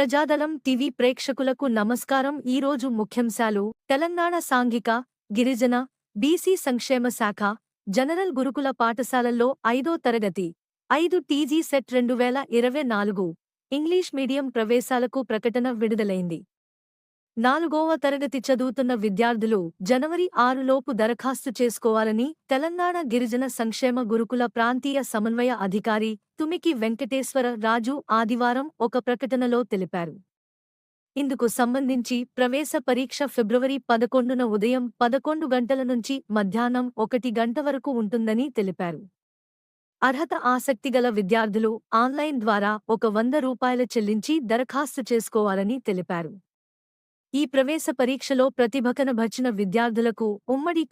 ప్రజాదళం TV ప్రేక్షకులకు నమస్కారం. ఈరోజు ముఖ్యాంశాలు: తెలంగాణ సాంఘిక, గిరిజన, బీసీ సంక్షేమ శాఖ, జనరల్ గురుకుల పాఠశాలల్లో 5వ తరగతి 5 టీజీ సెట్ 2024 ఇంగ్లీష్ మీడియం ప్రవేశాలకు ప్రకటన విడుదలైంది. 4వ తరగతి చదువుతున్న విద్యార్థులు జనవరి 6 లోపు దరఖాస్తు చేసుకోవాలని తెలంగాణ గిరిజన సంక్షేమ గురుకుల ప్రాంతీయ సమన్వయ అధికారి తుమికి వెంకటేశ్వర రాజు ఆదివారం ఒక ప్రకటనలో తెలిపారు. ఇందుకు సంబంధించి ప్రవేశ పరీక్ష ఫిబ్రవరి 11న ఉదయం 11 గంటల నుంచి మధ్యాహ్నం 1 గంట వరకు ఉంటుందని తెలిపారు. అర్హత ఆసక్తిగల విద్యార్థులు ఆన్లైన్ ద్వారా ఒక ₹100 చెల్లించి దరఖాస్తు చేసుకోవాలని తెలిపారు. ఈ ప్రవేశ పరీక్షలో ప్రతిభ కనబర్చిన విద్యార్థులకు ఉమ్మడి